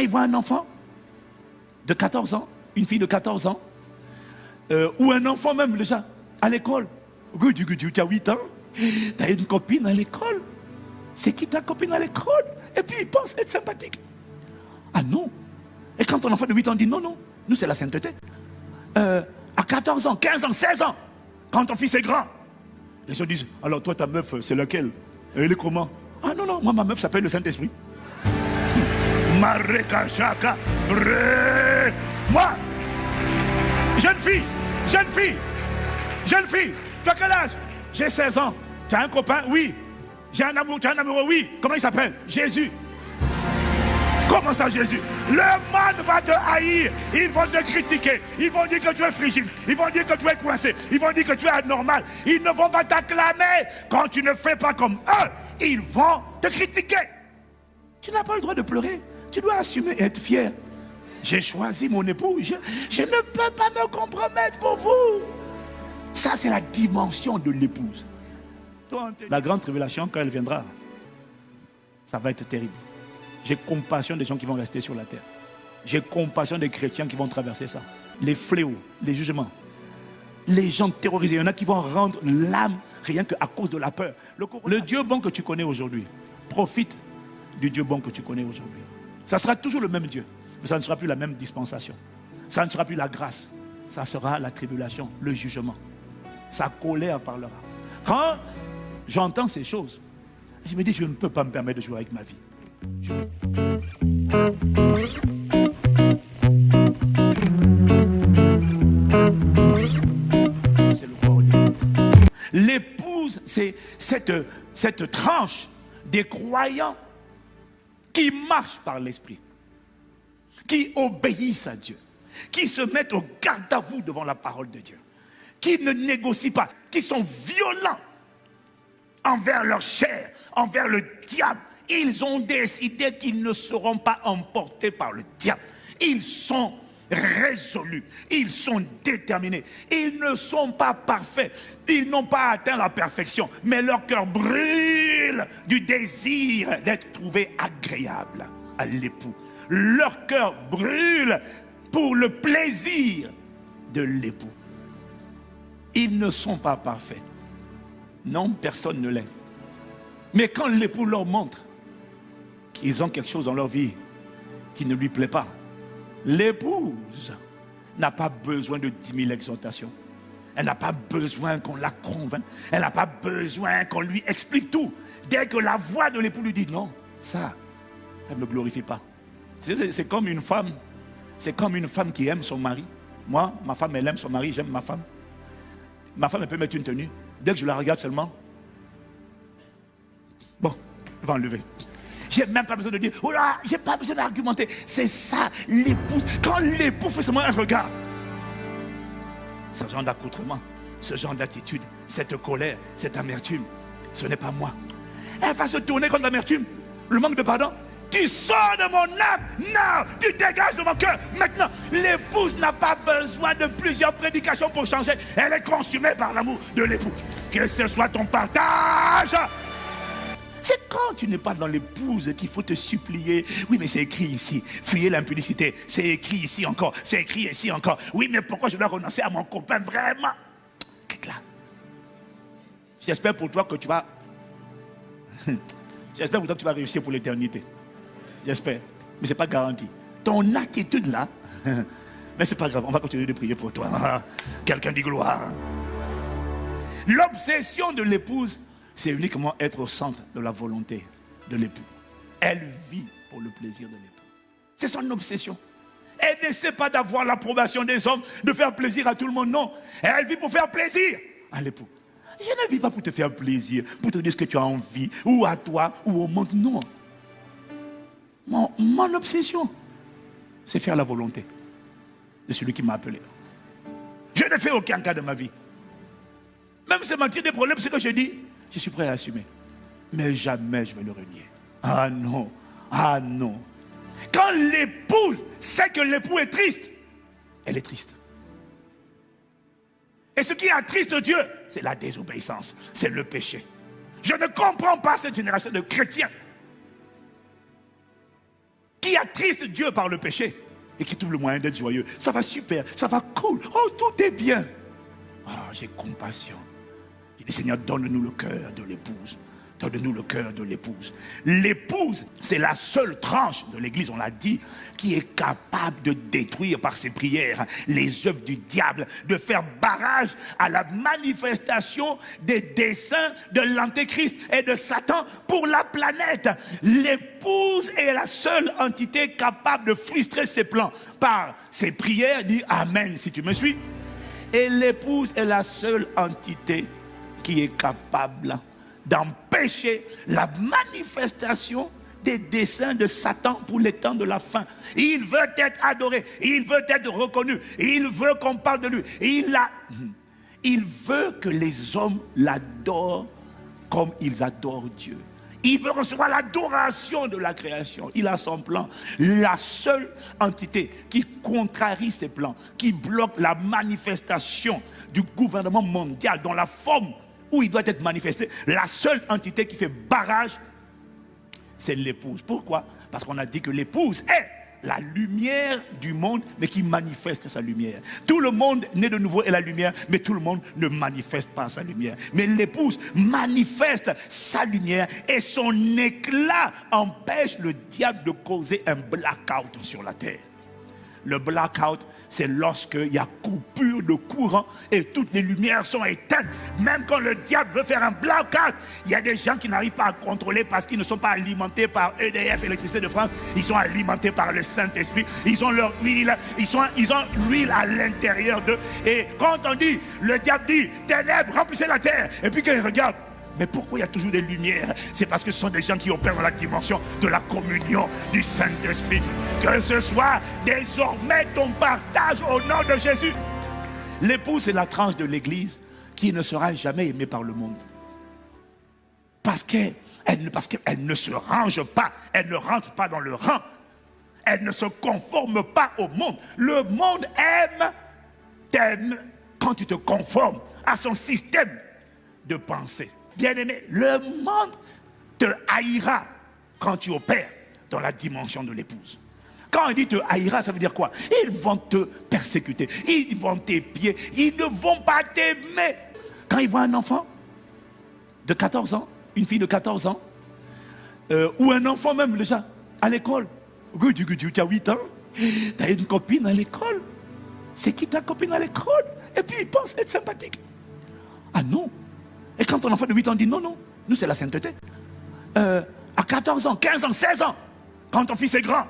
il voit un enfant de 14 ans, une fille de 14 ans, ou un enfant même déjà à l'école. Tu as 8 ans, tu as une copine à l'école. C'est qui ta copine à l'école? Et puis il pense être sympathique. Ah non. Et quand ton enfant de 8 ans dit non, non, nous c'est la sainteté. À 14 ans, 15 ans, 16 ans, quand ton fils est grand, les gens disent, alors toi ta meuf c'est laquelle? Elle est comment? Ah non, non, moi ma meuf s'appelle le Saint-Esprit. Moi, jeune fille, tu as quel âge? J'ai 16 ans. Tu as un copain? Oui. J'ai un amour, tu as un amoureux? Oui. Comment il s'appelle? Jésus. Comment ça, Jésus? Le monde va te haïr. Ils vont te critiquer. Ils vont dire que tu es frigide. Ils vont dire que tu es coincé. Ils vont dire que tu es anormal. Ils ne vont pas t'acclamer. Quand tu ne fais pas comme eux, ils vont te critiquer. Tu n'as pas le droit de pleurer. Tu dois assumer et être fier. J'ai choisi mon époux. Je ne peux pas me compromettre pour vous. Ça, c'est la dimension de l'épouse. La grande tribulation, quand elle viendra, ça va être terrible. J'ai compassion des gens qui vont rester sur la terre. J'ai compassion des chrétiens qui vont traverser ça. Les fléaux, les jugements, les gens terrorisés. Il y en a qui vont rendre l'âme rien qu'à cause de la peur. Le Dieu bon que tu connais aujourd'hui, profite du Dieu bon que tu connais aujourd'hui. Ça sera toujours le même Dieu, mais ça ne sera plus la même dispensation. Ça ne sera plus la grâce. Ça sera la tribulation, le jugement. Sa colère parlera. Quand j'entends ces choses, je me dis, je ne peux pas me permettre de jouer avec ma vie. C'est le corps d'Égypte. L'épouse, c'est cette tranche des croyants qui marchent par l'esprit, qui obéissent à Dieu, qui se mettent au garde à vous devant la parole de Dieu, qui ne négocient pas, qui sont violents envers leur chair, envers le diable. Ils ont décidé qu'ils ne seront pas emportés par le diable. Ils sont résolus, ils sont déterminés. Ils ne sont pas parfaits, ils n'ont pas atteint la perfection, mais leur cœur brûle du désir d'être trouvé agréable à l'époux. Leur cœur brûle pour le plaisir de l'époux. Ils ne sont pas parfaits. Non, personne ne l'est. Mais quand l'époux leur montre qu'ils ont quelque chose dans leur vie qui ne lui plaît pas, l'épouse n'a pas besoin de 10 000 exhortations. Elle n'a pas besoin qu'on la convainque. Elle n'a pas besoin qu'on lui explique tout. Dès que la voix de l'époux lui dit non, ça ne me glorifie pas. C'est comme une femme. C'est comme une femme qui aime son mari. Moi, ma femme, elle aime son mari, j'aime ma femme. Ma femme, elle peut mettre une tenue. Dès que je la regarde seulement, bon, elle va enlever. J'ai même pas besoin de dire, oh là, j'ai pas besoin d'argumenter. C'est ça, l'épouse. Quand l'époux fait seulement un regard, ce genre d'accoutrement, ce genre d'attitude, cette colère, cette amertume, ce n'est pas moi. Elle va se tourner contre l'amertume, le manque de pardon. Tu sors de mon âme, non, tu dégages de mon cœur. Maintenant, l'épouse n'a pas besoin de plusieurs prédications pour changer. Elle est consumée par l'amour de l'époux. Que ce soit ton partage. C'est quand tu n'es pas dans l'épouse qu'il faut te supplier. Oui, mais c'est écrit ici. Fuyez l'impudicité. C'est écrit ici encore. C'est écrit ici encore. Oui, mais pourquoi je dois renoncer à mon copain vraiment? Qu'est-ce là? J'espère pour toi que tu vas... J'espère pour toi que tu vas réussir pour l'éternité. J'espère. Mais ce n'est pas garanti. Ton attitude là, mais ce n'est pas grave. On va continuer de prier pour toi. Quelqu'un dit gloire. L'obsession de l'épouse, c'est uniquement être au centre de la volonté de l'époux. Elle vit pour le plaisir de l'époux. C'est son obsession. Elle n'essaie pas d'avoir l'approbation des hommes, de faire plaisir à tout le monde, non. Elle vit pour faire plaisir à l'époux. Je ne vis pas pour te faire plaisir, pour te dire ce que tu as envie, ou à toi, ou au monde, non. Mon obsession, c'est faire la volonté de celui qui m'a appelé. Je ne fais aucun cas de ma vie. Même si mentir des problèmes, c'est que je dis, je suis prêt à assumer. Mais jamais je vais le renier. Ah non, ah non. Quand l'épouse sait que l'époux est triste, elle est triste. Et ce qui attriste Dieu, c'est la désobéissance, c'est le péché. Je ne comprends pas cette génération de chrétiens qui attriste Dieu par le péché et qui trouve le moyen d'être joyeux. Ça va super, ça va cool, oh tout est bien. Ah, j'ai compassion. Il dit, Seigneur, donne-nous le cœur de l'épouse. Donne-nous le cœur de l'épouse. L'épouse, c'est la seule tranche de l'église, on l'a dit, qui est capable de détruire par ses prières les œuvres du diable, de faire barrage à la manifestation des desseins de l'Antéchrist et de Satan pour la planète. L'épouse est la seule entité capable de frustrer ses plans par ses prières. Dis Amen si tu me suis. Et l'épouse est la seule entité qui est capable d'empêcher la manifestation des desseins de Satan pour les temps de la fin. Il veut être adoré, il veut être reconnu, il veut qu'on parle de lui. Il veut que les hommes l'adorent comme ils adorent Dieu. Il veut recevoir l'adoration de la création. Il a son plan. La seule entité qui contrarie ses plans, qui bloque la manifestation du gouvernement mondial dans la forme où il doit être manifesté, la seule entité qui fait barrage, c'est l'épouse. Pourquoi? Parce qu'on a dit que l'épouse est la lumière du monde, mais qui manifeste sa lumière. Tout le monde né de nouveau est la lumière, mais tout le monde ne manifeste pas sa lumière. Mais l'épouse manifeste sa lumière et son éclat empêche le diable de causer un blackout sur la terre. Le blackout, c'est lorsqu'il y a coupure de courant et toutes les lumières sont éteintes. Même quand le diable veut faire un blackout, il y a des gens qui n'arrivent pas à contrôler parce qu'ils ne sont pas alimentés par EDF, Électricité de France. Ils sont alimentés par le Saint-Esprit. Ils ont leur huile, ils ont l'huile à l'intérieur d'eux. Et quand on dit, le diable dit, ténèbres, remplissez la terre. Et puis quand il regarde, mais pourquoi il y a toujours des lumières? C'est parce que ce sont des gens qui opèrent dans la dimension de la communion du Saint-Esprit. Que ce soit désormais ton partage au nom de Jésus. L'épouse est la tranche de l'église qui ne sera jamais aimée par le monde. Parce qu'elle ne se range pas, elle ne rentre pas dans le rang. Elle ne se conforme pas au monde. Le monde t'aime quand tu te conformes à son système de pensée. Bien-aimé, le monde te haïra quand tu opères dans la dimension de l'épouse. Quand on dit te haïra, ça veut dire quoi? Ils vont te persécuter, ils vont t'épier, ils ne vont pas t'aimer. Quand ils voient un enfant de 14 ans, une fille de 14 ans, ou un enfant même déjà à l'école, tu as 8 ans, tu as une copine à l'école. C'est qui ta copine à l'école? Et puis il pense être sympathique. Ah non. Et quand ton enfant de 8 ans dit non, non, nous c'est la sainteté. À 14 ans, 15 ans, 16 ans, quand ton fils est grand,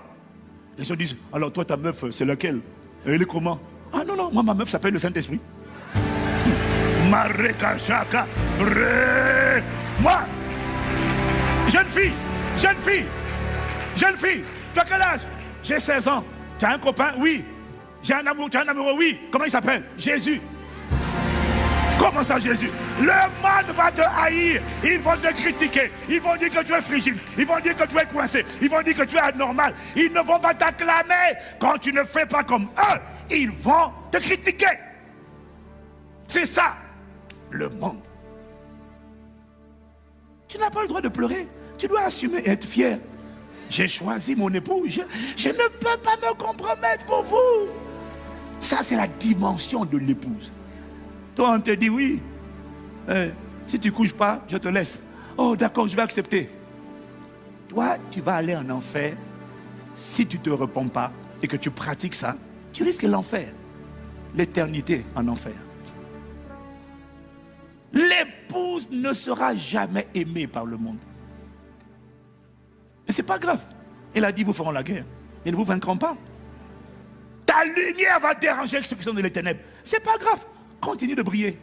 les gens disent, alors toi ta meuf c'est laquelle? Elle est comment? Ah non, non, moi ma meuf s'appelle le Saint-Esprit. Moi, jeune fille, tu as quel âge? J'ai 16 ans. Tu as un copain? Oui. J'ai un amour, tu as un amoureux? Oui. Comment il s'appelle? Jésus. Comment ça Jésus? Le monde va te haïr, ils vont te critiquer, ils vont dire que tu es frigide, ils vont dire que tu es coincé, ils vont dire que tu es anormal, ils ne vont pas t'acclamer. Quand tu ne fais pas comme eux, ils vont te critiquer. C'est ça, le monde. Tu n'as pas le droit de pleurer, tu dois assumer et être fier. J'ai choisi mon époux, je ne peux pas me compromettre pour vous. Ça c'est la dimension de l'épouse. Toi, on te dit oui. Si tu ne couches pas, je te laisse. Oh, d'accord, je vais accepter. Toi, tu vas aller en enfer. Si tu ne te réponds pas et que tu pratiques ça, tu risques l'enfer. L'éternité en enfer. L'épouse ne sera jamais aimée par le monde. Mais ce n'est pas grave. Il a dit, vous feront la guerre. Ils ne vous vaincront pas. Ta lumière va déranger ceux qui sont dans les ténèbres. Ce n'est pas grave. Continue de briller.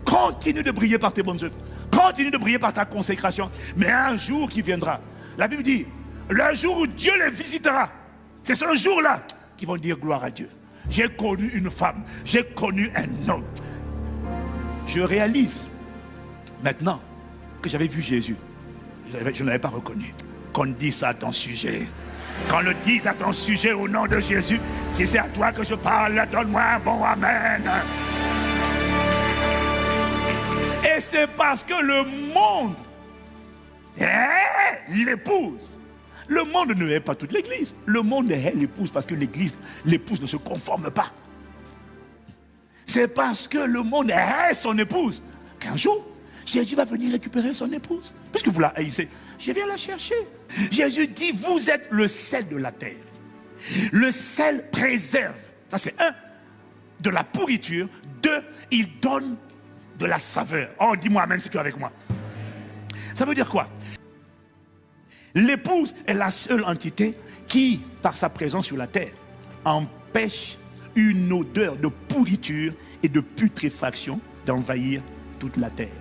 Continue de briller par tes bonnes œuvres. Continue de briller par ta consécration. Mais un jour qui viendra, la Bible dit, le jour où Dieu les visitera, c'est ce jour-là qu'ils vont dire gloire à Dieu. J'ai connu une femme, j'ai connu un homme. Je réalise maintenant que j'avais vu Jésus. Je ne l'avais pas reconnu. Qu'on dise ça à ton sujet. Qu'on le dise à ton sujet au nom de Jésus. Si c'est à toi que je parle, donne-moi un bon amen. Et c'est parce que le monde est l'épouse. Le monde ne hait pas toute l'église. Le monde hait l'épouse parce que l'épouse ne se conforme pas. C'est parce que le monde hait son épouse qu'un jour, Jésus va venir récupérer son épouse. Puisque vous la haïssez, je viens la chercher. Jésus dit, vous êtes le sel de la terre. Le sel préserve. Ça c'est un, de la pourriture. Deux, il donne de la saveur. Oh, dis-moi amen si tu es avec moi. Ça veut dire quoi? L'épouse est la seule entité qui, par sa présence sur la terre, empêche une odeur de pourriture et de putréfaction d'envahir toute la terre.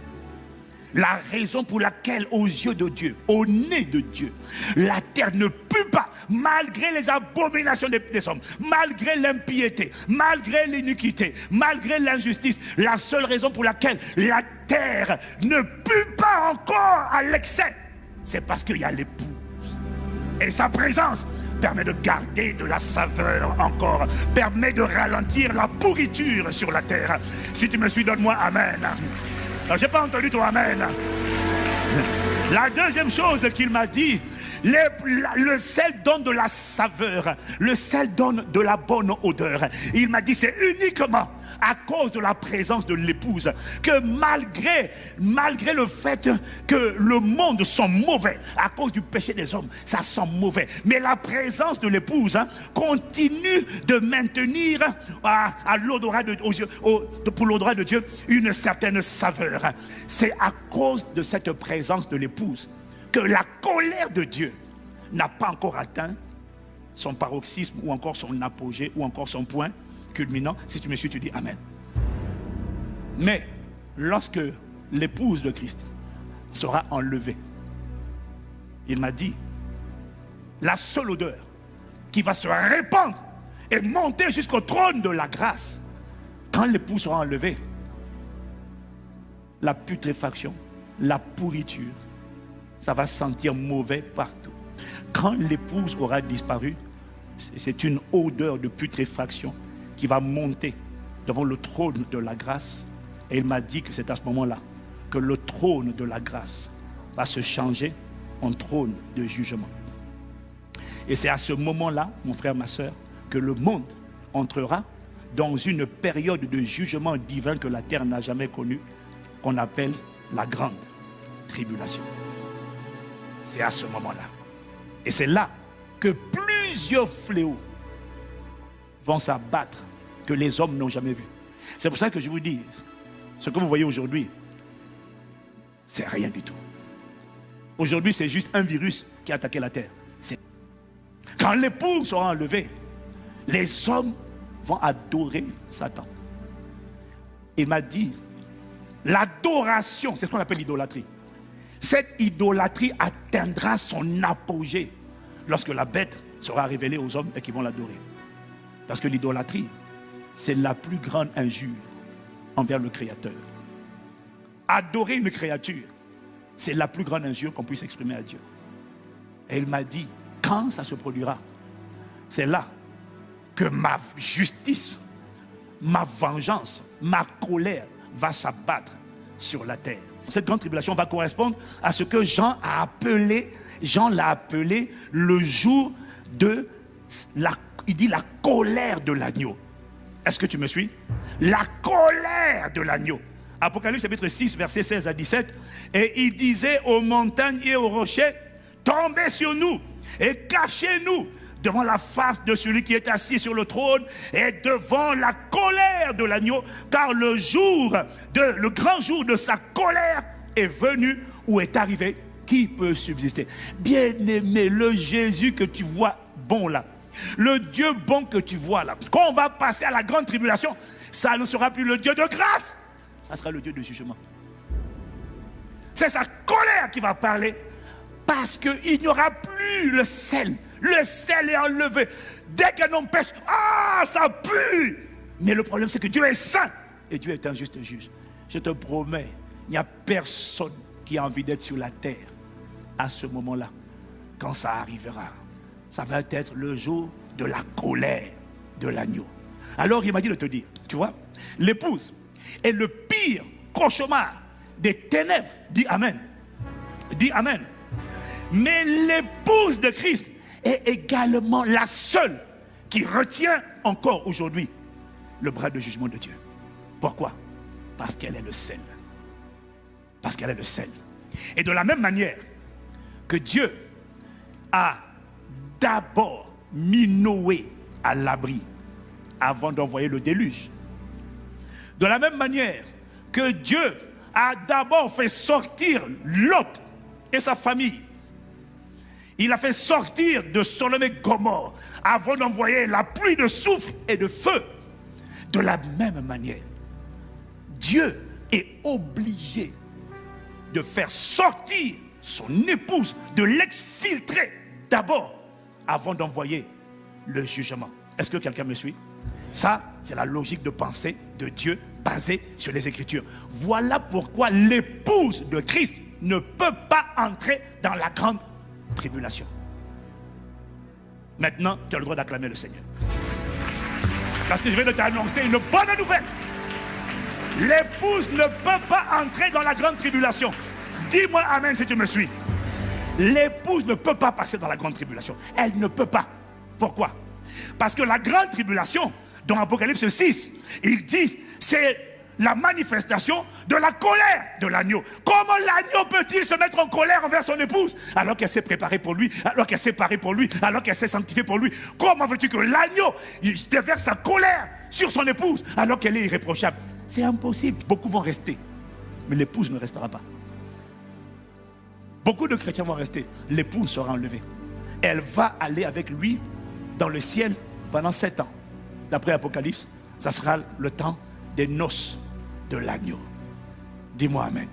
La raison pour laquelle, aux yeux de Dieu, au nez de Dieu, la terre ne pue pas, malgré les abominations des hommes, malgré l'impiété, malgré l'iniquité, malgré l'injustice, la seule raison pour laquelle la terre ne pue pas encore à l'excès, c'est parce qu'il y a l'épouse. Et sa présence permet de garder de la saveur encore, permet de ralentir la pourriture sur la terre. Si tu me suis, donne-moi amen. Je n'ai pas entendu ton amen. La deuxième chose qu'il m'a dit, le sel donne de la saveur, le sel donne de la bonne odeur. Il m'a dit c'est uniquement à cause de la présence de l'épouse que malgré le fait que le monde sent mauvais à cause du péché des hommes, ça sent mauvais, mais la présence de l'épouse continue de maintenir à l'odorat pour l'odorat de Dieu une certaine saveur. C'est à cause de cette présence de l'épouse que la colère de Dieu n'a pas encore atteint son paroxysme ou encore son apogée ou encore son point culminant. Si tu me suis, tu dis amen. Mais lorsque l'épouse de Christ sera enlevée, il m'a dit, la seule odeur qui va se répandre et monter jusqu'au trône de la grâce, quand l'épouse sera enlevée, la putréfaction, la pourriture, ça va sentir mauvais partout. Quand l'épouse aura disparu, c'est une odeur de putréfaction qui va monter devant le trône de la grâce. Et il m'a dit que c'est à ce moment-là que le trône de la grâce va se changer en trône de jugement. Et c'est à ce moment-là, mon frère, ma soeur, que le monde entrera dans une période de jugement divin que la terre n'a jamais connue, qu'on appelle la grande tribulation. C'est à ce moment-là. Et c'est là que plusieurs fléaux vont s'abattre que les hommes n'ont jamais vu. C'est pour ça que je vous dis, ce que vous voyez aujourd'hui, c'est rien du tout. Aujourd'hui, c'est juste un virus qui a attaqué la terre. Quand l'épouse sera enlevée, les hommes vont adorer Satan. Il m'a dit, l'adoration, c'est ce qu'on appelle l'idolâtrie. Cette idolâtrie atteindra son apogée lorsque la bête sera révélée aux hommes et qu'ils vont l'adorer. Parce que l'idolâtrie, c'est la plus grande injure envers le Créateur. Adorer une créature, c'est la plus grande injure qu'on puisse exprimer à Dieu. Et il m'a dit, quand ça se produira, c'est là que ma justice, ma vengeance, ma colère va s'abattre sur la terre. Cette grande tribulation va correspondre à ce que Jean l'a appelé le jour de il dit la colère de l'agneau. Est-ce que tu me suis? La colère de l'agneau. Apocalypse chapitre 6, versets 16 à 17. Et il disait aux montagnes et aux rochers, tombez sur nous et cachez-nous devant la face de celui qui est assis sur le trône et devant la colère de l'agneau, car le grand jour de sa colère est venu ou est arrivé. Qui peut subsister? Bien-aimé, le Jésus que tu vois bon là, le Dieu bon que tu vois là, quand on va passer à la grande tribulation, ça ne sera plus le Dieu de grâce, ça sera le Dieu de jugement. C'est sa colère qui va parler, parce qu'il n'y aura plus le sel. Le sel est enlevé. Dès qu'un homme pêche, ça pue. Mais le problème, c'est que Dieu est saint et Dieu est un juste juge. Je te promets, il n'y a personne qui a envie d'être sur la terre à ce moment-là. Quand ça arrivera, ça va être le jour de la colère de l'agneau. Alors il m'a dit de te dire, tu vois, l'épouse est le pire cauchemar des ténèbres. Dis amen. Dis amen. Mais l'épouse l'épouse de Christ est également la seule qui retient encore aujourd'hui le bras de jugement de Dieu. Pourquoi? Parce qu'elle est le sel. Parce qu'elle est le sel. Et de la même manière que Dieu a d'abord mis Noé à l'abri avant d'envoyer le déluge, de la même manière que Dieu a d'abord fait sortir Lot et sa famille, il a fait sortir de Sodome et Gomorrhe avant d'envoyer la pluie de soufre et de feu. De la même manière, Dieu est obligé de faire sortir son épouse, de l'exfiltrer d'abord avant d'envoyer le jugement. Est-ce que quelqu'un me suit? Ça, c'est la logique de pensée de Dieu basée sur les Écritures. Voilà pourquoi l'épouse de Christ ne peut pas entrer dans la grande tribulation. Maintenant, tu as le droit d'acclamer le Seigneur. Parce que je viens de t'annoncer une bonne nouvelle. L'épouse ne peut pas entrer dans la grande tribulation. Dis-moi amen si tu me suis. L'épouse ne peut pas passer dans la grande tribulation. Elle ne peut pas. Pourquoi? Parce que la grande tribulation, dans Apocalypse 6, il dit, c'est la manifestation de la colère de l'agneau. Comment l'agneau peut-il se mettre en colère envers son épouse alors qu'elle s'est préparée pour lui, alors qu'elle s'est parée pour lui, alors qu'elle s'est sanctifiée pour lui? Comment veux-tu que l'agneau déverse sa colère sur son épouse alors qu'elle est irréprochable? C'est impossible. Beaucoup vont rester, mais l'épouse ne restera pas. Beaucoup de chrétiens vont rester, l'épouse sera enlevée. Elle va aller avec lui dans le ciel pendant 7 ans. D'après Apocalypse, ça sera le temps des noces de l'agneau. Dis-moi amen.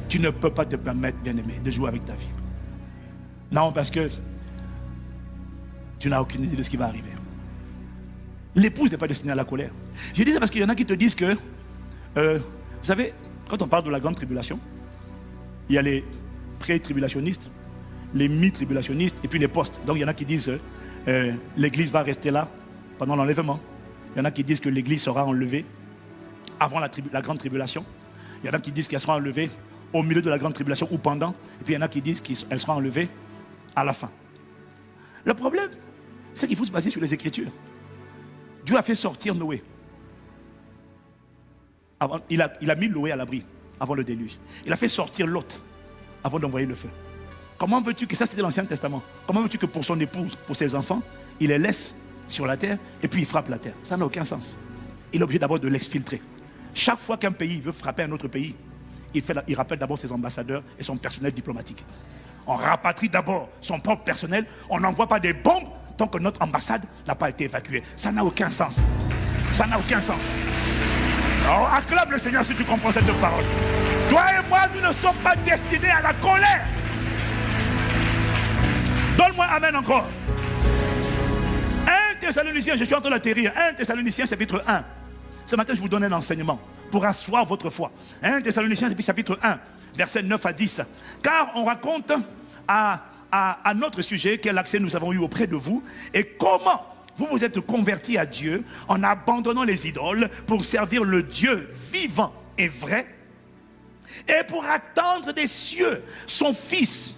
Tu ne peux pas te permettre, bien-aimé, de jouer avec ta vie. Non, parce que tu n'as aucune idée de ce qui va arriver. L'épouse n'est pas destinée à la colère. Je dis ça parce qu'il y en a qui te disent que, vous savez, quand on parle de la grande tribulation, il y a les pré-tribulationnistes, les mi-tribulationnistes et puis les postes. Donc il y en a qui disent l'église va rester là pendant l'enlèvement. Il y en a qui disent que l'église sera enlevée avant la grande tribulation. Il y en a qui disent qu'elle sera enlevée au milieu de la grande tribulation ou pendant. Et puis il y en a qui disent qu'elle sera enlevée à la fin. Le problème, c'est qu'il faut se baser sur les Écritures. Dieu a fait sortir Noé. Il a mis Noé à l'abri avant le déluge. Il a fait sortir Lot avant d'envoyer le feu. Comment veux-tu que ça, c'était l'Ancien Testament? Comment veux-tu que pour son épouse, pour ses enfants, il les laisse sur la terre et puis il frappe la terre? Ça n'a aucun sens. Il est obligé d'abord de l'exfiltrer. Chaque fois qu'un pays veut frapper un autre pays, il rappelle d'abord ses ambassadeurs et son personnel diplomatique. On rapatrie d'abord son propre personnel. On n'envoie pas des bombes tant que notre ambassade n'a pas été évacuée. Ça n'a aucun sens. Ça n'a aucun sens. Alors acclame le Seigneur si tu comprends cette parole. Toi et moi, nous ne sommes pas destinés à la colère. Donne-moi amen encore. 1 Thessaloniciens, je suis en train d'atterrir. 1 Thessaloniciens chapitre 1. Ce matin, je vous donne un enseignement pour asseoir votre foi. 1 Thessaloniciens chapitre 1, versets 9 à 10. Car on raconte à notre sujet quel accès nous avons eu auprès de vous et comment vous vous êtes convertis à Dieu en abandonnant les idoles pour servir le Dieu vivant et vrai et pour attendre des cieux son Fils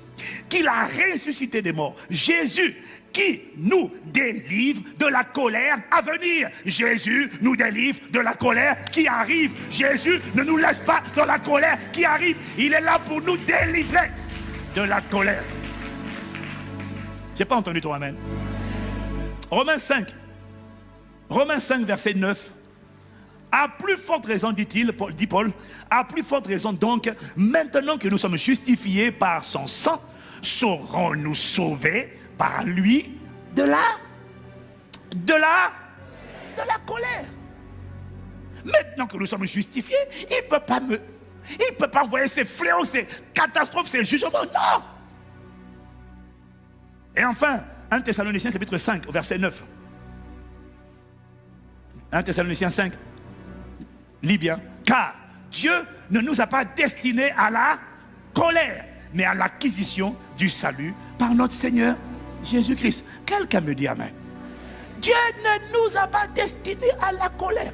qu'il a ressuscité des morts, Jésus, qui nous délivre de la colère à venir. Jésus nous délivre de la colère qui arrive. Jésus ne nous laisse pas dans la colère qui arrive. Il est là pour nous délivrer de la colère. Je n'ai pas entendu ton amen. Romains 5, verset 9. À plus forte raison, dit Paul, à plus forte raison donc, maintenant que nous sommes justifiés par son sang, saurons-nous sauver par lui de la colère. Maintenant que nous sommes justifiés, il ne peut pas envoyer ces fléaux, ces catastrophes, ces jugements, non. Et enfin, 1 Thessaloniciens chapitre 5, verset 9. 1 Thessaloniciens 5, lis bien. Car Dieu ne nous a pas destinés à la colère, mais à l'acquisition du salut par notre Seigneur Jésus-Christ. Quelqu'un me dit amen. Dieu ne nous a pas destinés à la colère.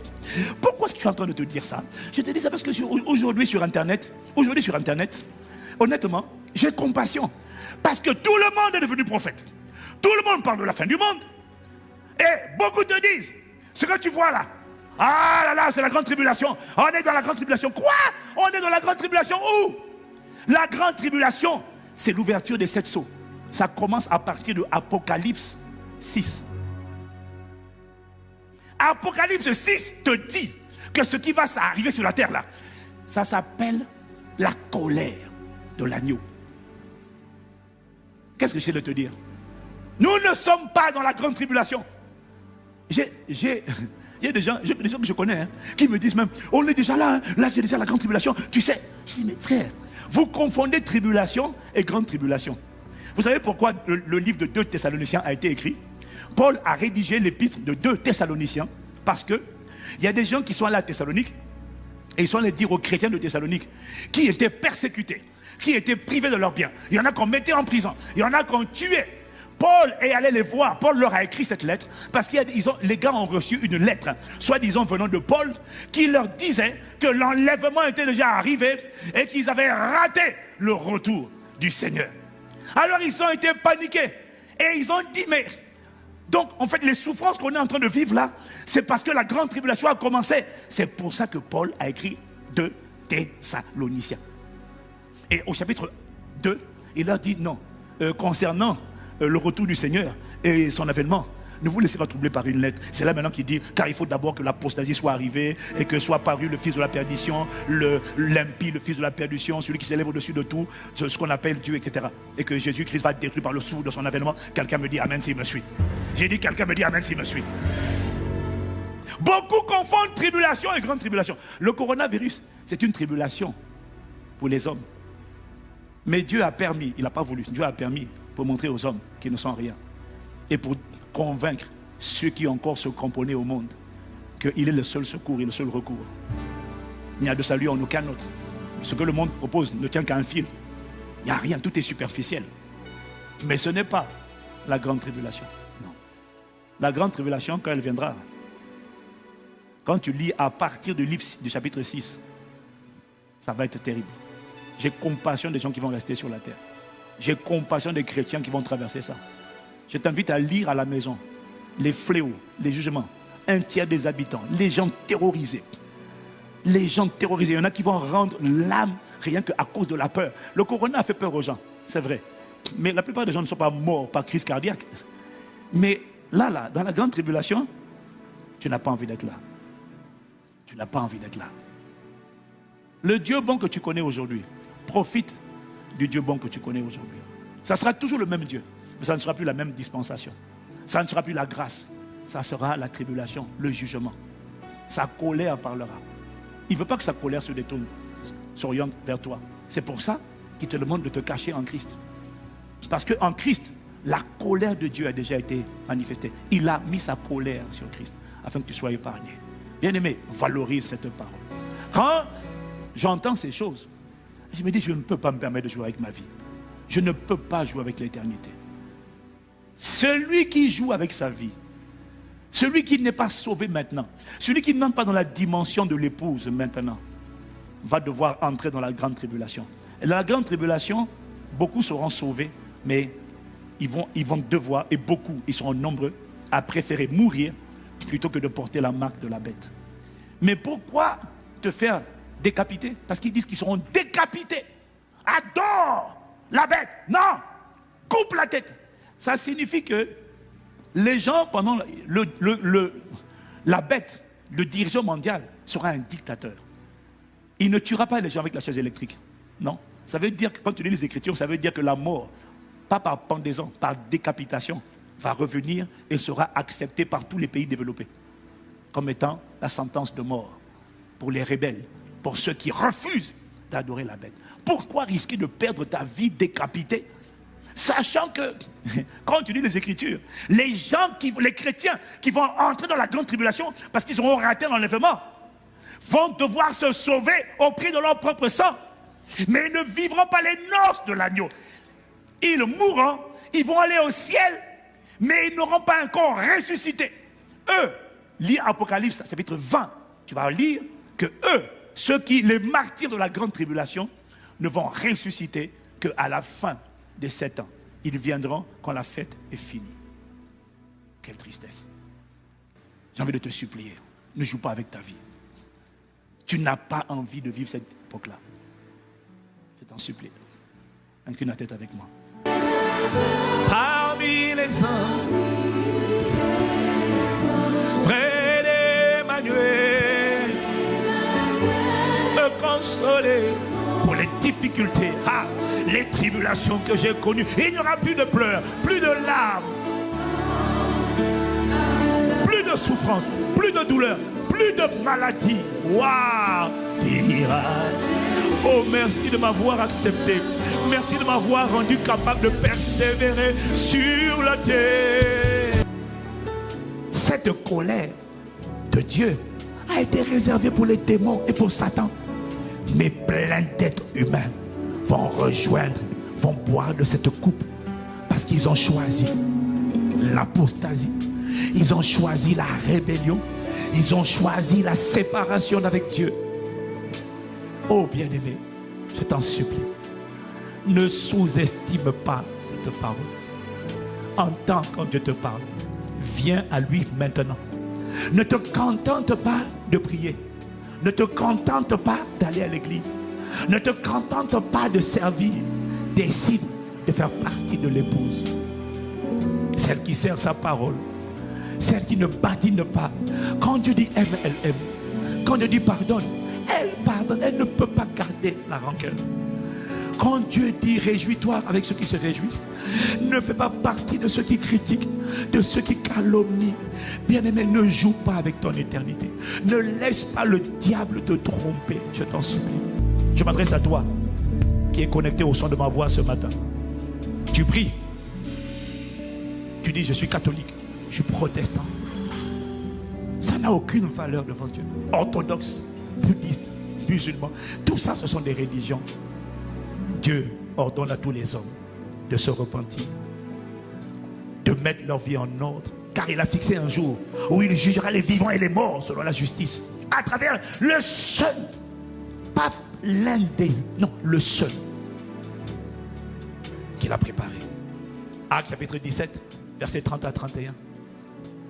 Pourquoi est-ce que je suis en train de te dire ça? Je te dis ça parce que aujourd'hui sur Internet, honnêtement, j'ai compassion. Parce que tout le monde est devenu prophète. Tout le monde parle de la fin du monde. Et beaucoup te disent, ce que tu vois là, ah là là, c'est la grande tribulation. On est dans la grande tribulation. Quoi? On est dans la grande tribulation où? La grande tribulation, c'est l'ouverture des 7 sceaux. Ça commence à partir de Apocalypse 6. Apocalypse 6 te dit que ce qui va arriver sur la terre là, ça s'appelle la colère de l'agneau. Qu'est-ce que j'essaie de te dire? Nous ne sommes pas dans la grande tribulation. J'ai des gens que je connais qui me disent même, on est déjà là, là c'est déjà la grande tribulation. Tu sais, je dis, mais frère, vous confondez tribulation et grande tribulation. Vous savez pourquoi le livre de 2 Thessaloniciens a été écrit? Paul a rédigé l'épître de 2 Thessaloniciens parce que il y a des gens qui sont allés à Thessalonique et ils sont allés dire aux chrétiens de Thessalonique qui étaient persécutés, qui étaient privés de leurs biens. Il y en a qu'on mettait en prison, il y en a qu'on tuait. Paul est allé les voir. Paul leur a écrit cette lettre parce que les gars ont reçu une lettre, soi-disant venant de Paul, qui leur disait que l'enlèvement était déjà arrivé et qu'ils avaient raté le retour du Seigneur. Alors ils ont été paniqués et ils ont dit, mais donc en fait les souffrances qu'on est en train de vivre là, c'est parce que la grande tribulation a commencé. C'est pour ça que Paul a écrit 2 Thessaloniciens. Et au chapitre 2, il leur dit non, concernant le retour du Seigneur et son avènement, ne vous laissez pas troubler par une lettre. C'est là maintenant qu'il dit, car il faut d'abord que l'apostasie soit arrivée et que soit paru le fils de la perdition, l'impie, le fils de la perdition, celui qui s'élève au-dessus de tout, ce qu'on appelle Dieu, etc. Et que Jésus-Christ va être détruit par le souffle de son avènement. Quelqu'un me dit amen s'il me suit. J'ai dit quelqu'un me dit amen s'il me suit. Beaucoup confondent tribulation et grande tribulation. Le coronavirus, c'est une tribulation pour les hommes. Mais Dieu a permis, il n'a pas voulu, Dieu a permis pour montrer aux hommes qu'ils ne sont rien. Et pour convaincre ceux qui encore se cramponnaient au monde qu'il est le seul secours et le seul recours. Il n'y a de salut en aucun autre. Ce que le monde propose ne tient qu'à un fil. Il n'y a rien, tout est superficiel. Mais ce n'est pas la grande tribulation. Non. La grande tribulation, quand elle viendra, quand tu lis à partir du livre du chapitre 6, ça va être terrible. J'ai compassion des gens qui vont rester sur la terre. J'ai compassion des chrétiens qui vont traverser ça. Je t'invite à lire à la maison les fléaux, les jugements. 1/3 des habitants, les gens terrorisés. Les gens terrorisés. Il y en a qui vont rendre l'âme rien qu'à cause de la peur. Le corona a fait peur aux gens, c'est vrai. Mais la plupart des gens ne sont pas morts par crise cardiaque. Mais là, dans la grande tribulation, tu n'as pas envie d'être là. Tu n'as pas envie d'être là. Le Dieu bon que tu connais aujourd'hui, profite du Dieu bon que tu connais aujourd'hui. Ça sera toujours le même Dieu, mais ça ne sera plus la même dispensation. Ça ne sera plus la grâce. Ça sera la tribulation, le jugement. Sa colère parlera. Il ne veut pas que sa colère se détourne, s'oriente vers toi. C'est pour ça qu'il te demande de te cacher en Christ. Parce qu'en Christ, la colère de Dieu a déjà été manifestée. Il a mis sa colère sur Christ afin que tu sois épargné. Bien-aimé, valorise cette parole. Quand j'entends ces choses, je me dis, je ne peux pas me permettre de jouer avec ma vie. Je ne peux pas jouer avec l'éternité. Celui qui joue avec sa vie, celui qui n'est pas sauvé maintenant, celui qui n'entre pas dans la dimension de l'épouse maintenant, va devoir entrer dans la grande tribulation. Et dans la grande tribulation, beaucoup seront sauvés, mais ils vont devoir, et beaucoup, ils seront nombreux, à préférer mourir plutôt que de porter la marque de la bête. Mais pourquoi te faire décapiter? Parce qu'ils disent qu'ils seront décapités. Adore la bête. Non, coupe la tête. Ça signifie que les gens, pendant la bête, le dirigeant mondial sera un dictateur. Il ne tuera pas les gens avec la chaise électrique. Non. Ça veut dire que quand tu lis les Écritures, ça veut dire que la mort, pas par pendaison, par décapitation, va revenir et sera acceptée par tous les pays développés comme étant la sentence de mort pour les rebelles, pour ceux qui refusent d'adorer la bête. Pourquoi risquer de perdre ta vie décapitée, sachant que, quand tu lis les Écritures, les chrétiens qui vont entrer dans la grande tribulation parce qu'ils auront raté l'enlèvement, vont devoir se sauver au prix de leur propre sang. Mais ils ne vivront pas les noces de l'agneau. Ils mourront, ils vont aller au ciel, mais ils n'auront pas encore ressuscité. Eux, lis Apocalypse chapitre 20, tu vas lire que eux, les martyrs de la grande tribulation, ne vont ressusciter qu'à la fin de 7 ans. Ils viendront quand la fête est finie. Quelle tristesse. J'ai envie de te supplier. Ne joue pas avec ta vie. Tu n'as pas envie de vivre cette époque-là. Je t'en supplie. Incline la tête avec moi. Parmi les hommes, près d'Emmanuel, me consoler pour les difficultés, les tribulations que j'ai connues. Il n'y aura plus de pleurs, plus de larmes, plus de souffrance, plus de douleur, plus de maladie. Waouh! Oh, merci de m'avoir accepté. Merci de m'avoir rendu capable de persévérer sur la terre. Cette colère de Dieu a été réservée pour les démons et pour Satan. Mais plein d'êtres humains vont rejoindre, vont boire de cette coupe parce qu'ils ont choisi l'apostasie. Ils ont choisi la rébellion. Ils ont choisi la séparation d'avec Dieu. Oh bien-aimé, je t'en supplie. Ne sous-estime pas cette parole. Entends quand Dieu te parle. Viens à lui maintenant. Ne te contente pas de prier. Ne te contente pas d'aller à l'église. Ne te contente pas de servir. Décide de faire partie de l'épouse. Celle qui sert sa parole. Celle qui ne badine pas. Quand Dieu dit aime, elle aime. Quand Dieu dit pardonne, elle pardonne. Elle ne peut pas garder la rancœur. Quand Dieu dit réjouis-toi avec ceux qui se réjouissent, ne fais pas partie de ceux qui critiquent, de ceux qui calomnient. Bien-aimé, ne joue pas avec ton éternité. Ne laisse pas le diable te tromper, je t'en supplie. Je m'adresse à toi qui es connecté au son de ma voix ce matin. Tu pries. Tu dis je suis catholique, je suis protestant. Ça n'a aucune valeur devant Dieu. Orthodoxe, bouddhiste, musulman, tout ça ce sont des religions. Dieu ordonne à tous les hommes de se repentir, de mettre leur vie en ordre, car il a fixé un jour où il jugera les vivants et les morts selon la justice, à travers le seul, pas l'un des, non, le seul qu'il a préparé. Actes chapitre 17, versets 30 à 31.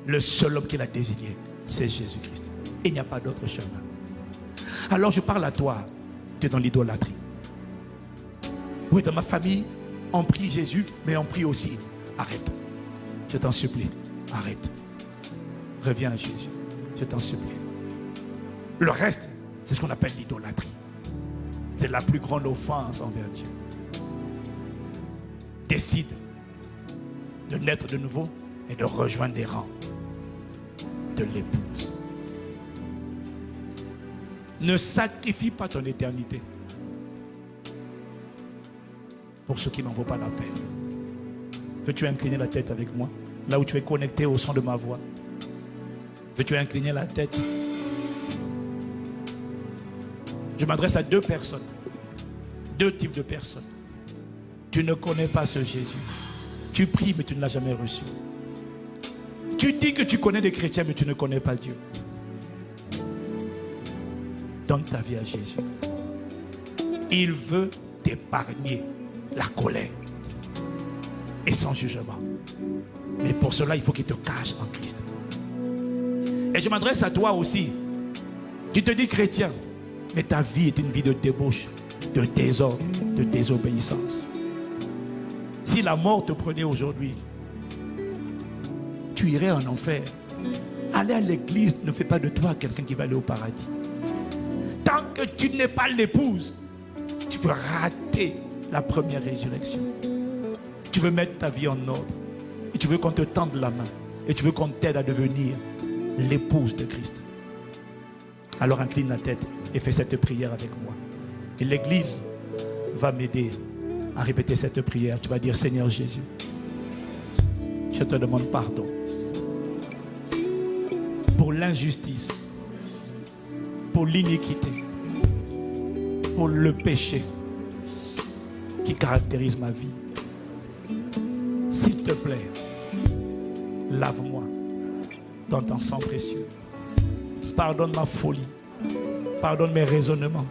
Le seul homme qu'il a désigné, c'est Jésus-Christ. Il n'y a pas d'autre chemin. Alors je parle à toi, tu es dans l'idolâtrie. Oui, dans ma famille, on prie Jésus, mais on prie aussi. Arrête. Je t'en supplie. Arrête. Reviens à Jésus. Je t'en supplie. Le reste, c'est ce qu'on appelle l'idolâtrie. C'est la plus grande offense envers Dieu. Décide de naître de nouveau et de rejoindre les rangs de l'épouse. Ne sacrifie pas ton éternité pour ceux qui n'en vaut pas la peine. Veux-tu incliner la tête avec moi? Là où tu es connecté au son de ma voix. Veux-tu incliner la tête? Je m'adresse à deux personnes. Deux types de personnes. Tu ne connais pas ce Jésus. Tu pries mais tu ne l'as jamais reçu. Tu dis que tu connais des chrétiens mais tu ne connais pas Dieu. Donne ta vie à Jésus. Il veut t'épargner la colère et son jugement. Mais pour cela, il faut qu'il te cache en Christ. Et je m'adresse à toi aussi. Tu te dis chrétien, mais ta vie est une vie de débauche, de désordre, de désobéissance. Si la mort te prenait aujourd'hui, tu irais en enfer. Aller à l'église ne fait pas de toi quelqu'un qui va aller au paradis. Tant que tu n'es pas l'épouse, tu peux rater la première résurrection. Tu veux mettre ta vie en ordre et tu veux qu'on te tende la main et tu veux qu'on t'aide à devenir l'épouse de Christ. Alors incline la tête et fais cette prière avec moi. Et l'église va m'aider à répéter cette prière. Tu vas dire: Seigneur Jésus, je te demande pardon pour l'injustice, pour l'iniquité, pour le péché qui caractérise ma vie. S'il te plaît, lave-moi dans ton sang précieux. Pardonne ma folie. Pardonne mes raisonnements.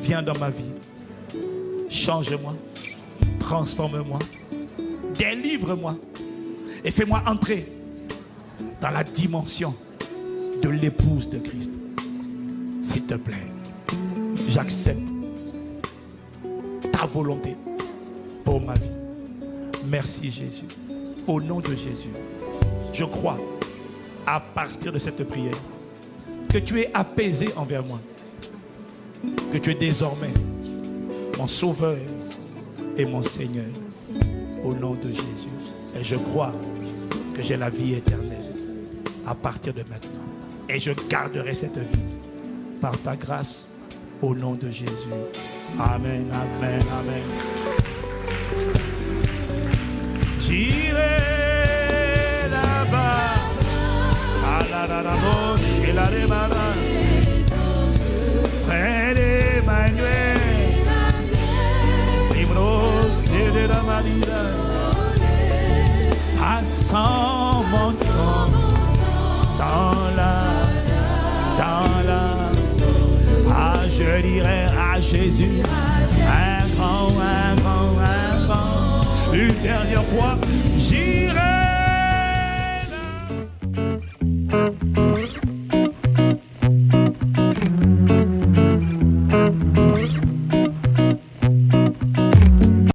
Viens dans ma vie. Change-moi. transforme-moi, délivre-moi et fais-moi entrer dans la dimension de l'épouse de Christ. S'il te plaît, j'accepte ta volonté pour ma vie. Merci Jésus. Au nom de Jésus, je crois à partir de cette prière que tu es apaisé envers moi, que tu es désormais mon sauveur et mon Seigneur. Au nom de Jésus. Et je crois que j'ai la vie éternelle à partir de maintenant. Et je garderai cette vie par ta grâce au nom de Jésus. Amen, amen, amen. J'irai là-bas à la chez la remara près d'Emmanuel, Libros de la Marina, passant mon temps dans la je dirai à Jésus un grand, une dernière fois.